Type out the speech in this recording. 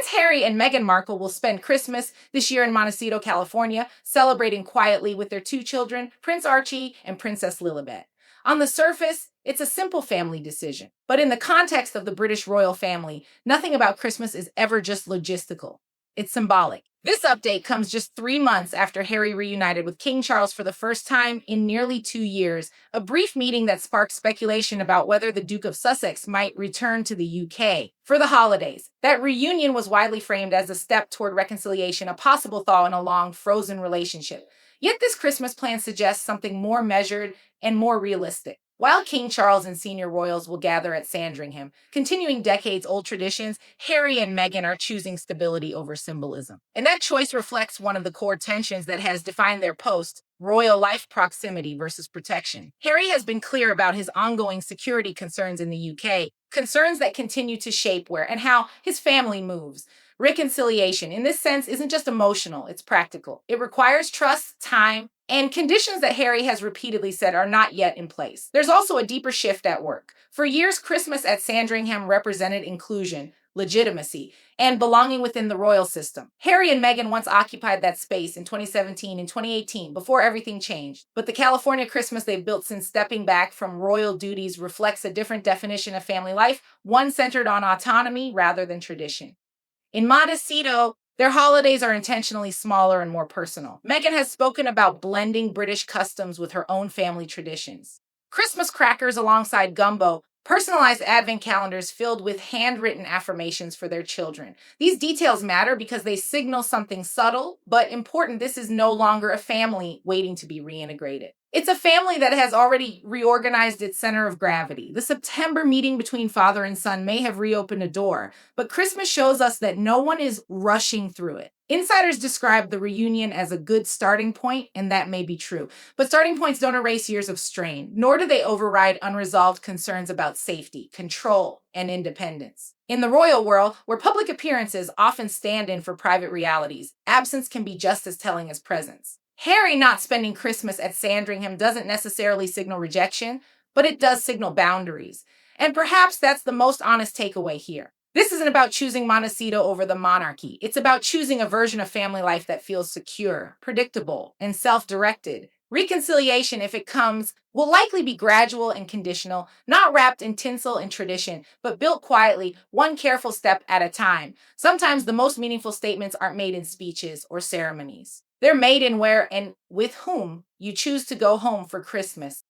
Prince Harry and Meghan Markle will spend Christmas this year in Montecito, California, celebrating quietly with their two children, Prince Archie and Princess Lilibet. On the surface, it's a simple family decision. But in the context of the British royal family, nothing about Christmas is ever just logistical. It's symbolic. This update comes just 3 months after Harry reunited with King Charles for the first time in nearly 2 years, a brief meeting that sparked speculation about whether the Duke of Sussex might return to the UK for the holidays. That reunion was widely framed as a step toward reconciliation, a possible thaw in a long, frozen relationship. Yet this Christmas plan suggests something more measured and more realistic. While King Charles and senior royals will gather at Sandringham, continuing decades-old traditions, Harry and Meghan are choosing stability over symbolism. And that choice reflects one of the core tensions that has defined their post, royal life proximity versus protection. Harry has been clear about his ongoing security concerns in the UK, concerns that continue to shape where and how his family moves. Reconciliation, in this sense, isn't just emotional, it's practical. It requires trust, time, and conditions that Harry has repeatedly said are not yet in place. There's also a deeper shift at work. For years, Christmas at Sandringham represented inclusion, legitimacy, and belonging within the royal system. Harry and Meghan once occupied that space in 2017 and 2018 before everything changed. But the California Christmas they've built since stepping back from royal duties reflects a different definition of family life, one centered on autonomy rather than tradition. In Montecito, their holidays are intentionally smaller and more personal. Meghan has spoken about blending British customs with her own family traditions. Christmas crackers alongside gumbo, personalized advent calendars filled with handwritten affirmations for their children. These details matter because they signal something subtle but important. This is no longer a family waiting to be reintegrated. It's a family that has already reorganized its center of gravity. The September meeting between father and son may have reopened a door, but Christmas shows us that no one is rushing through it. Insiders describe the reunion as a good starting point, and that may be true. But starting points don't erase years of strain, nor do they override unresolved concerns about safety, control, and independence. In the royal world, where public appearances often stand in for private realities, absence can be just as telling as presence. Harry not spending Christmas at Sandringham doesn't necessarily signal rejection, but it does signal boundaries. And perhaps that's the most honest takeaway here. This isn't about choosing Montecito over the monarchy. It's about choosing a version of family life that feels secure, predictable, and self-directed. Reconciliation, if it comes, will likely be gradual and conditional, not wrapped in tinsel and tradition, but built quietly, one careful step at a time. Sometimes the most meaningful statements aren't made in speeches or ceremonies. They're made in where and with whom you choose to go home for Christmas.